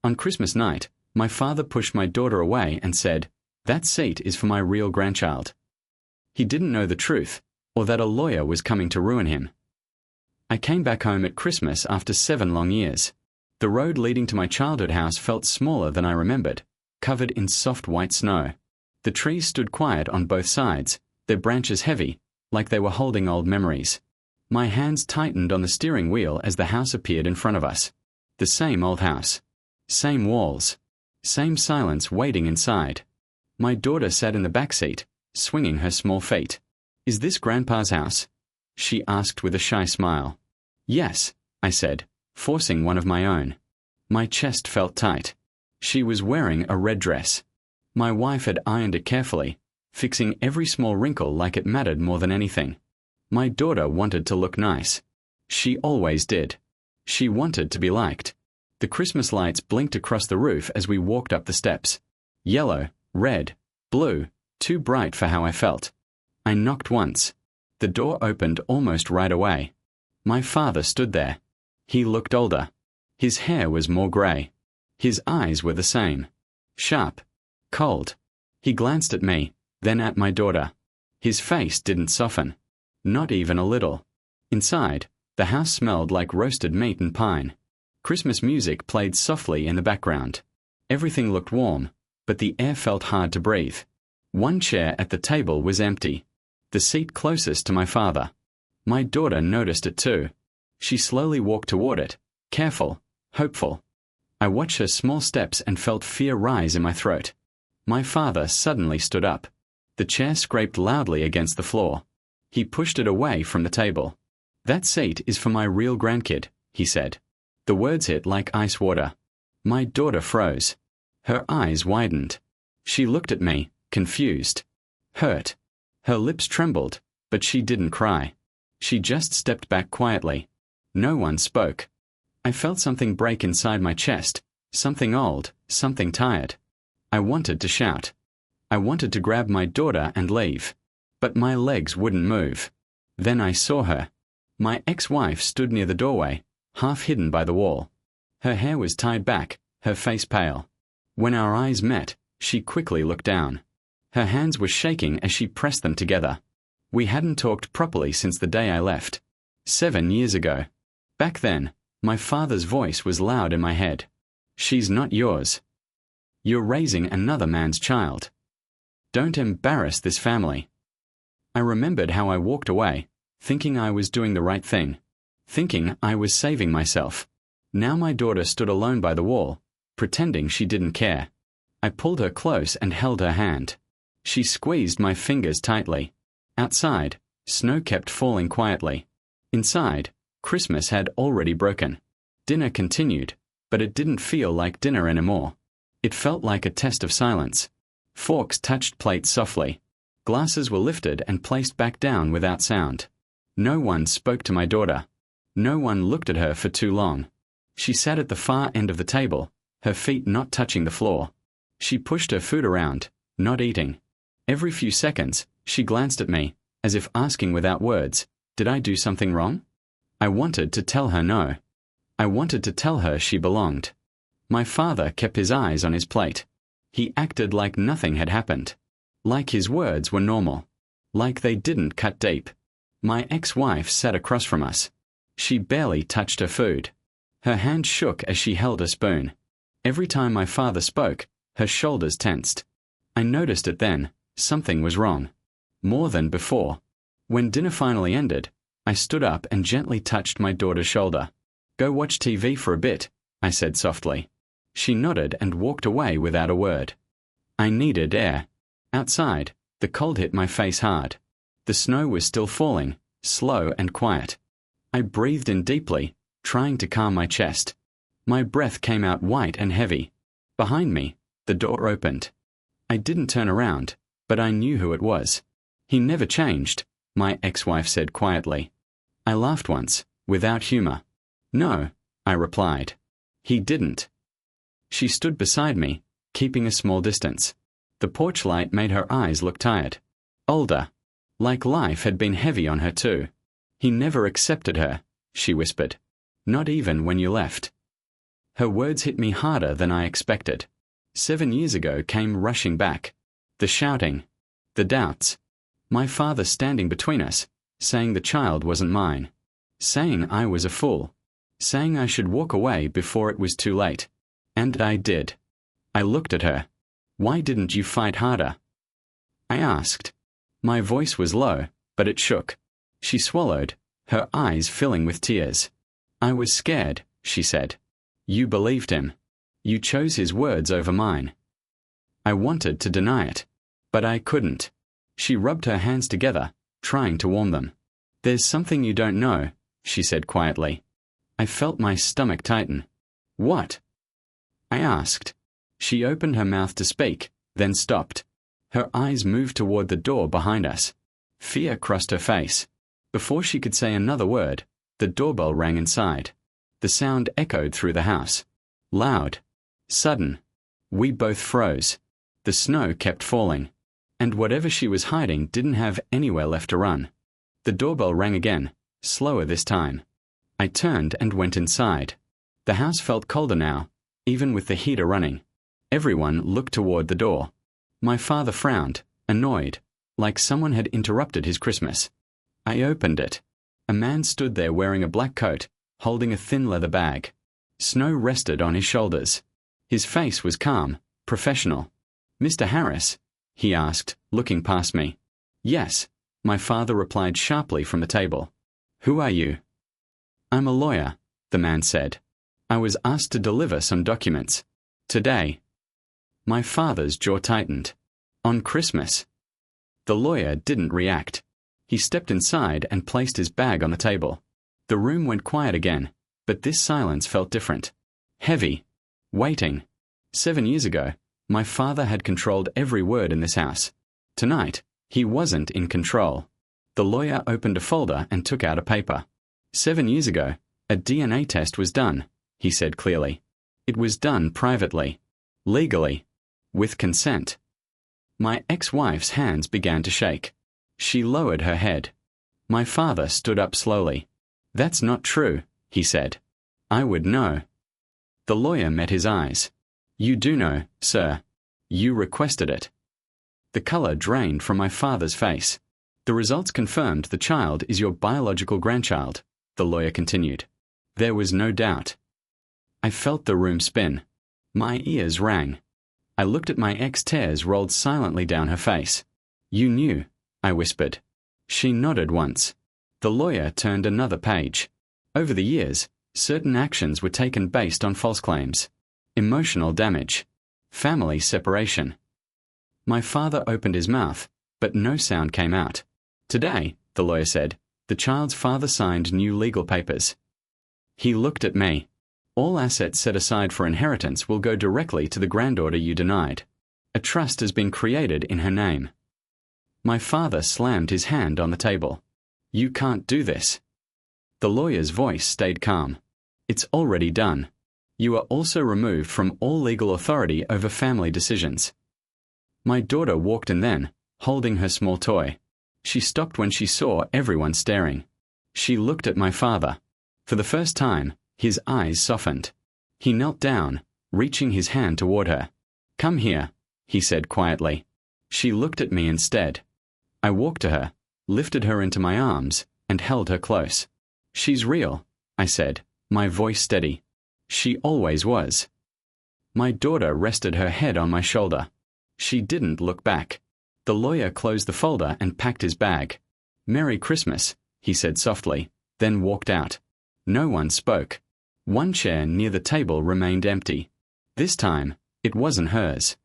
On Christmas night, my father pushed my daughter away and said, "That seat is for my real grandchild." He didn't know the truth, or that a lawyer was coming to ruin him. I came back home at Christmas after 7 long years. The road leading to my childhood house felt smaller than I remembered, covered in soft white snow. The trees stood quiet on both sides, their branches heavy, like they were holding old memories. My hands tightened on the steering wheel as the house appeared in front of us. The same old house. Same walls. Same silence waiting inside. My daughter sat in the back seat, swinging her small feet. "Is this Grandpa's house?" she asked with a shy smile. "Yes," I said, forcing one of my own. My chest felt tight. She was wearing a red dress. My wife had ironed it carefully, fixing every small wrinkle like it mattered more than anything. My daughter wanted to look nice. She always did. She wanted to be liked. The Christmas lights blinked across the roof as we walked up the steps. Yellow, red, blue, too bright for how I felt. I knocked once. The door opened almost right away. My father stood there. He looked older. His hair was more grey. His eyes were the same. Sharp. Cold. He glanced at me, then at my daughter. His face didn't soften. Not even a little. Inside, the house smelled like roasted meat and pine. Christmas music played softly in the background. Everything looked warm, but the air felt hard to breathe. One chair at the table was empty. The seat closest to my father. My daughter noticed it too. She slowly walked toward it, careful, hopeful. I watched her small steps and felt fear rise in my throat. My father suddenly stood up. The chair scraped loudly against the floor. He pushed it away from the table. "That seat is for my real grandkid," he said. The words hit like ice water. My daughter froze. Her eyes widened. She looked at me, confused. Hurt. Her lips trembled, but she didn't cry. She just stepped back quietly. No one spoke. I felt something break inside my chest, something old, something tired. I wanted to shout. I wanted to grab my daughter and leave. But my legs wouldn't move. Then I saw her. My ex-wife stood near the doorway, half hidden by the wall. Her hair was tied back, her face pale. When our eyes met, she quickly looked down. Her hands were shaking as she pressed them together. We hadn't talked properly since the day I left. 7 years ago. Back then, my father's voice was loud in my head. "She's not yours. You're raising another man's child. Don't embarrass this family." I remembered how I walked away, thinking I was doing the right thing, thinking I was saving myself. Now my daughter stood alone by the wall, pretending she didn't care. I pulled her close and held her hand. She squeezed my fingers tightly. Outside, snow kept falling quietly. Inside, Christmas had already broken. Dinner continued, but it didn't feel like dinner anymore. It felt like a test of silence. Forks touched plates softly. Glasses were lifted and placed back down without sound. No one spoke to my daughter. No one looked at her for too long. She sat at the far end of the table, her feet not touching the floor. She pushed her food around, not eating. Every few seconds, she glanced at me, as if asking without words, "Did I do something wrong?" I wanted to tell her no. I wanted to tell her she belonged. My father kept his eyes on his plate. He acted like nothing had happened. Like his words were normal. Like they didn't cut deep. My ex-wife sat across from us. She barely touched her food. Her hand shook as she held a spoon. Every time my father spoke, her shoulders tensed. I noticed it then. Something was wrong. More than before. When dinner finally ended, I stood up and gently touched my daughter's shoulder. "Go watch TV for a bit," I said softly. She nodded and walked away without a word. I needed air. Outside, the cold hit my face hard. The snow was still falling, slow and quiet. I breathed in deeply, trying to calm my chest. My breath came out white and heavy. Behind me, the door opened. I didn't turn around, but I knew who it was. "He never changed," my ex-wife said quietly. I laughed once, without humor. "No," I replied. "He didn't." She stood beside me, keeping a small distance. The porch light made her eyes look tired. Older. Like life had been heavy on her too. "He never accepted her," she whispered. "Not even when you left." Her words hit me harder than I expected. 7 years ago came rushing back. The shouting. The doubts. My father standing between us, saying the child wasn't mine. Saying I was a fool. Saying I should walk away before it was too late. And I did. I looked at her. Why didn't you fight harder? I asked. My voice was low, but it shook. She swallowed, her eyes filling with tears. I was scared, she said. You believed him. You chose his words over mine. I wanted to deny it, but I couldn't. She rubbed her hands together, trying to warm them. There's something you don't know, she said quietly. I felt my stomach tighten. What? I asked. She opened her mouth to speak, then stopped. Her eyes moved toward the door behind us. Fear crossed her face. Before she could say another word, the doorbell rang inside. The sound echoed through the house. Loud. Sudden. We both froze. The snow kept falling. And whatever she was hiding didn't have anywhere left to run. The doorbell rang again, slower this time. I turned and went inside. The house felt colder now, even with the heater running. Everyone looked toward the door. My father frowned, annoyed, like someone had interrupted his Christmas. I opened it. A man stood there wearing a black coat, holding a thin leather bag. Snow rested on his shoulders. His face was calm, professional. Mr. Harris? He asked, looking past me. Yes, my father replied sharply from the table. Who are you? I'm a lawyer, the man said. I was asked to deliver some documents. Today. My father's jaw tightened. On Christmas. The lawyer didn't react. He stepped inside and placed his bag on the table. The room went quiet again, but this silence felt different. Heavy. Waiting. 7 years ago, my father had controlled every word in this house. Tonight, he wasn't in control. The lawyer opened a folder and took out a paper. 7 years ago, a DNA test was done, he said clearly. It was done privately. Legally. With consent. My ex-wife's hands began to shake. She lowered her head. My father stood up slowly. That's not true, he said. I would know. The lawyer met his eyes. You do know, sir. You requested it. The color drained from my father's face. The results confirmed the child is your biological grandchild, the lawyer continued. There was no doubt. I felt the room spin. My ears rang. I looked at my ex. Tears rolled silently down her face. You knew, I whispered. She nodded once. The lawyer turned another page. Over the years, certain actions were taken based on false claims. Emotional damage. Family separation. My father opened his mouth, but no sound came out. Today, the lawyer said, the child's father signed new legal papers. He looked at me. All assets set aside for inheritance will go directly to the granddaughter you denied. A trust has been created in her name. My father slammed his hand on the table. You can't do this. The lawyer's voice stayed calm. It's already done. You are also removed from all legal authority over family decisions. My daughter walked in then, holding her small toy. She stopped when she saw everyone staring. She looked at my father. For the first time, his eyes softened. He knelt down, reaching his hand toward her. Come here, he said quietly. She looked at me instead. I walked to her, lifted her into my arms, and held her close. She's real, I said, my voice steady. She always was. My daughter rested her head on my shoulder. She didn't look back. The lawyer closed the folder and packed his bag. Merry Christmas, he said softly, then walked out. No one spoke. One chair near the table remained empty. This time, it wasn't hers.